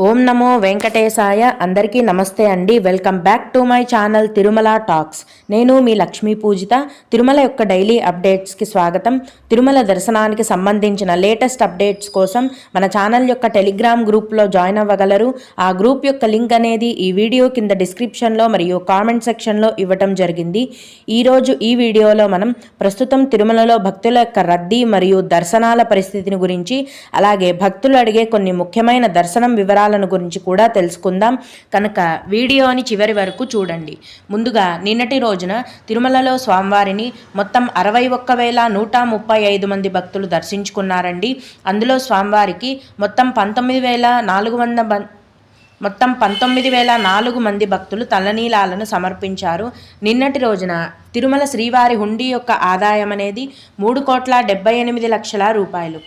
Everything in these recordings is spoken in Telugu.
ఓం నమో వెంకటేశాయ. అందరికీ నమస్తే అండి. Welcome back to my channel Tirumala talks. నేను మీ లక్ష్మీ పూజిత. తిరుమల యొక్క డైలీ అప్డేట్స్కి స్వాగతం. తిరుమల దర్శనానికి సంబంధించిన లేటెస్ట్ అప్డేట్స్ కోసం మన ఛానల్ యొక్క టెలిగ్రామ్ గ్రూప్లో జాయిన్ అవ్వగలరు. ఆ గ్రూప్ యొక్క లింక్ అనేది ఈ వీడియో కింద డిస్క్రిప్షన్లో మరియు కామెంట్ సెక్షన్లో ఇవ్వటం జరిగింది. ఈరోజు ఈ వీడియోలో మనం ప్రస్తుతం తిరుమలలో భక్తుల యొక్క రద్దీ మరియు దర్శనాల పరిస్థితిని గురించి, అలాగే భక్తులు అడిగే కొన్ని ముఖ్యమైన దర్శనం వివరాలను గురించి కూడా తెలుసుకుందాం. కనుక వీడియోని చివరి వరకు చూడండి. ముందుగా నిన్నటి రోజున తిరుమలలో స్వామివారిని మొత్తం 61,135 మంది భక్తులు దర్శించుకున్నారండి. అందులో స్వామివారికి మొత్తం 19,400 మంది భక్తులు తలనీలాలను సమర్పించారు. నిన్నటి రోజున తిరుమల శ్రీవారి హుండీ యొక్క ఆదాయం అనేది 3,78,00,000 రూపాయలు.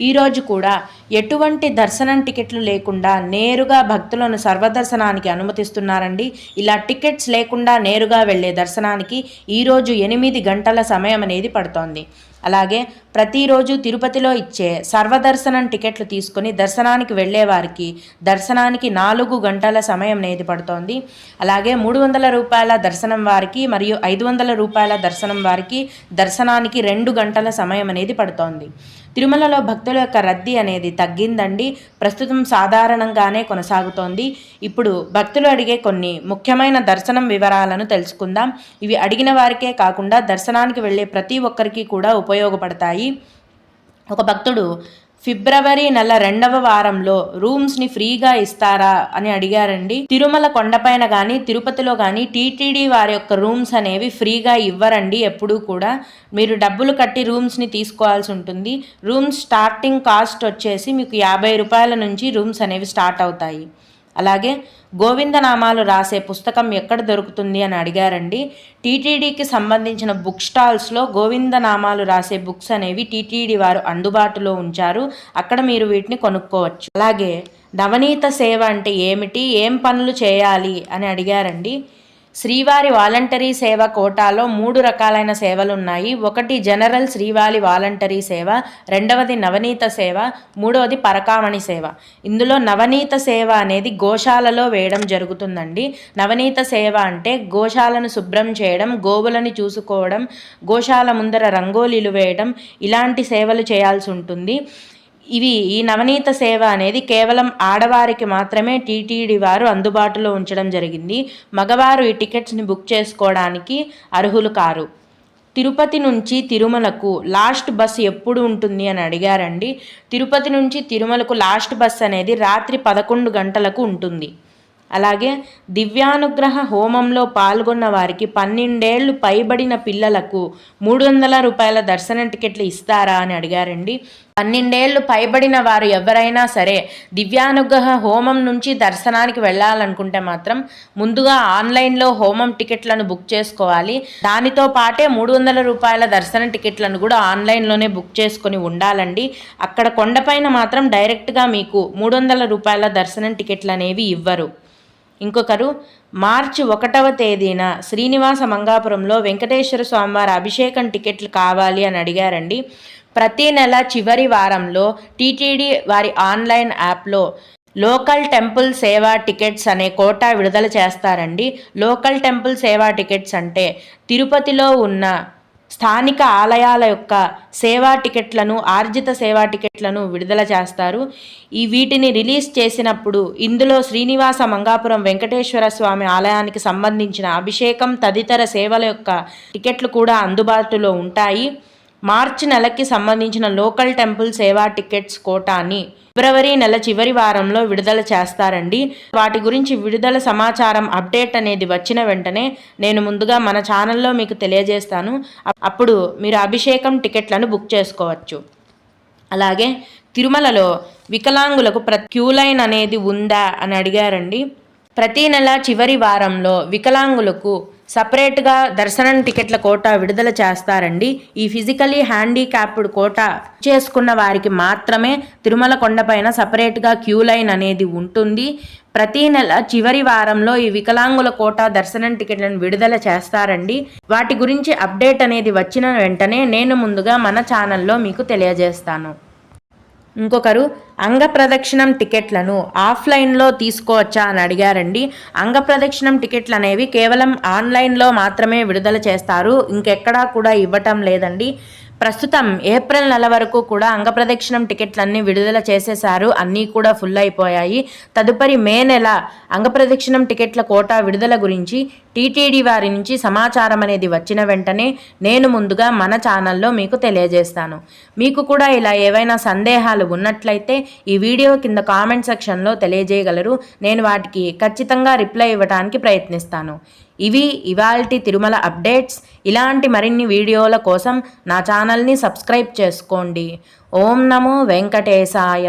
ఈరోజు కూడా ఎటువంటి దర్శనం టికెట్లు లేకుండా నేరుగా భక్తులను సర్వదర్శనానికి అనుమతిస్తున్నారండి. ఇలా టికెట్స్ లేకుండా నేరుగా వెళ్ళే దర్శనానికి ఈరోజు 8 గంటల సమయం అనేది పడుతోంది. అలాగే ప్రతిరోజు తిరుపతిలో ఇచ్చే సర్వదర్శనం టికెట్లు తీసుకొని దర్శనానికి వెళ్ళే వారికి దర్శనానికి 4 గంటల సమయం అనేది పడుతోంది. అలాగే 300 రూపాయల దర్శనం వారికి మరియు 500 రూపాయల దర్శనం వారికి దర్శనానికి 2 గంటల సమయం అనేది పడుతోంది. తిరుమలలో భక్తుల యొక్క రద్దీ అనేది తగ్గిందండి. ప్రస్తుతం సాధారణంగానే కొనసాగుతోంది. ఇప్పుడు భక్తులు అడిగే కొన్ని ముఖ్యమైన దర్శనం వివరాలను తెలుసుకుందాం. ఇవి అడిగిన వారికే కాకుండా దర్శనానికి వెళ్ళే ప్రతి ఒక్కరికి కూడా ఉపయోగపడతాయి. ఒక భక్తుడు ఫిబ్రవరి నెల 2వ వారంలో రూమ్స్ని ఫ్రీగా ఇస్తారా అని అడిగారండి. తిరుమల కొండపైన కానీ తిరుపతిలో కానీ టీటీడీ వారి యొక్క రూమ్స్ అనేవి ఫ్రీగా ఇవ్వరండి. ఎప్పుడూ కూడా మీరు డబ్బులు కట్టి రూమ్స్ని తీసుకోవాల్సి ఉంటుంది. రూమ్స్ స్టార్టింగ్ కాస్ట్ వచ్చేసి మీకు 50 రూపాయల నుంచి రూమ్స్ అనేవి స్టార్ట్ అవుతాయి. అలాగే గోవిందనామాలు రాసే పుస్తకం ఎక్కడ దొరుకుతుంది అని అడిగారండి. టీటీడీకి సంబంధించిన బుక్ స్టాల్స్లో గోవిందనామాలు రాసే బుక్స్ అనేవి టీటీడీ వారు అందుబాటులో ఉంచారు. అక్కడ మీరు వీటిని కొనుక్కోవచ్చు. అలాగే నవనీత సేవ అంటే ఏమిటి, ఏం పనులు చేయాలి అని అడిగారండి. శ్రీవారి వాలంటరీ సేవ కోటాలో 3 రకాలైన సేవలు ఉన్నాయి. ఒకటి జనరల్ శ్రీవారి వాలంటరీ సేవ, రెండవది నవనీత సేవ, మూడవది పరకామణి సేవ. ఇందులో నవనీత సేవ అనేది గోశాలలో వేయడం జరుగుతుందండి. నవనీత సేవ అంటే గోశాలను శుభ్రం చేయడం, గోవులను చూసుకోవడం, గోశాల ముందర రంగోలీలు వేయడం, ఇలాంటి సేవలు చేయాల్సి ఉంటుంది. ఈ నవనీత సేవ అనేది కేవలం ఆడవారికి మాత్రమే టీటీడీ వారు అందుబాటులో ఉంచడం జరిగింది. మగవారు ఈ టికెట్స్ని బుక్ చేసుకోవడానికి అర్హులు కారు. తిరుపతి నుంచి తిరుమలకు లాస్ట్ బస్ ఎప్పుడు ఉంటుంది అని అడిగారండి. తిరుపతి నుంచి తిరుమలకు లాస్ట్ బస్ అనేది రాత్రి 11 గంటలకు ఉంటుంది. అలాగే దివ్యానుగ్రహ హోమంలో పాల్గొన్న వారికి 12 ఏళ్ళు పైబడిన పిల్లలకు 300 రూపాయల దర్శనం టికెట్లు ఇస్తారా అని అడిగారండి. 12 ఏళ్ళు పైబడిన వారు ఎవరైనా సరే దివ్యానుగ్రహ హోమం నుంచి దర్శనానికి వెళ్ళాలనుకుంటే మాత్రం ముందుగా ఆన్లైన్లో హోమం టికెట్లను బుక్ చేసుకోవాలి. దానితో పాటే 300 రూపాయల దర్శనం టికెట్లను కూడా ఆన్లైన్లోనే బుక్ చేసుకొని ఉండాలండి. అక్కడ కొండపైన మాత్రం డైరెక్ట్గా మీకు 300 రూపాయల దర్శనం టికెట్లు అనేవి ఇవ్వరు. ఇంకొకరు మార్చి 1వ తేదీన శ్రీనివాస మంగాపురంలో వెంకటేశ్వర స్వామివారి అభిషేకం టికెట్లు కావాలి అని అడిగారండి. ప్రతి నెల చివరి వారంలో టీటీడీ వారి ఆన్లైన్ యాప్లో లోకల్ టెంపుల్ సేవా టికెట్స్ అనే కోటా విడుదల చేస్తారండి. లోకల్ టెంపుల్ సేవా టికెట్స్ అంటే తిరుపతిలో ఉన్న స్థానిక ఆలయాల యొక్క సేవా టికెట్లను, ఆర్జిత సేవా టికెట్లను విడుదల చేస్తారు. వీటిని రిలీజ్ చేసినప్పుడు ఇందులో శ్రీనివాస మంగాపురం వెంకటేశ్వర స్వామి ఆలయానికి సంబంధించిన అభిషేకం తదితర సేవల యొక్క టికెట్లు కూడా అందుబాటులో ఉంటాయి. మార్చి నెలకి సంబంధించిన లోకల్ టెంపుల్ సేవా టికెట్స్ కోటాని ఫిబ్రవరి నెల చివరి వారంలో విడుదల చేస్తారండి. వాటి గురించి విడుదల సమాచారం అప్డేట్ అనేది వచ్చిన వెంటనే నేను ముందుగా మన ఛానల్లో మీకు తెలియజేస్తాను. అప్పుడు మీరు అభిషేకం టికెట్లను బుక్ చేసుకోవచ్చు. అలాగే తిరుమలలో వికలాంగులకు క్యూ లైన్ అనేది ఉందా అని అడిగారండి. ప్రతి నెల చివరి వారంలో వికలాంగులకు సపరేట్గా దర్శనం టికెట్ల కోటా విడుదల చేస్తారండి. ఈ ఫిజికలీ హ్యాండిక్యాప్డ్ కోటా చేసుకున్న వారికి మాత్రమే తిరుమల కొండపైన సపరేట్గా క్యూ లైన్ అనేది ఉంటుంది. ప్రతి నెల చివరి వారంలో ఈ వికలాంగుల కోటా దర్శనం టికెట్లను విడుదల చేస్తారండి. వాటి గురించి అప్డేట్ అనేది వచ్చిన వెంటనే నేను ముందుగా మన ఛానల్లో మీకు తెలియజేస్తాను. ఇంకొకరు అంగప్రదక్షిణం టికెట్లను ఆఫ్లైన్లో తీసుకోవచ్చా అని అడిగారండి. అంగప్రదక్షిణం టికెట్లు అనేవి కేవలం ఆన్లైన్లో మాత్రమే విడుదల చేస్తారు, ఇంకెక్కడా కూడా ఇవ్వటం లేదండి. ప్రస్తుతం ఏప్రిల్ నెల వరకు కూడా అంగప్రదక్షిణం టికెట్లన్నీ విడుదల చేసేశారు, అన్నీ కూడా ఫుల్ అయిపోయాయి. తదుపరి మే నెల అంగప్రదక్షిణం టికెట్ల కోటా విడుదల గురించి టీటీడీ వారి నుంచి సమాచారం అనేది వచ్చిన వెంటనే నేను ముందుగా మన ఛానల్లో మీకు తెలియజేస్తాను. మీకు కూడా ఇలా ఏవైనా సందేహాలు ఉన్నట్లయితే ఈ వీడియో కింద కామెంట్ సెక్షన్లో తెలియజేయగలరు, నేను వాటికి ఖచ్చితంగా రిప్లై ఇవ్వడానికి ప్రయత్నిస్తాను. ఇవి ఇవాల్టి తిరుమల అప్డేట్స్. ఇలాంటి మరిన్ని వీడియోల కోసం నా ఛానల్ని సబ్స్క్రైబ్ చేసుకోండి. ఓం నమో వెంకటేశాయ.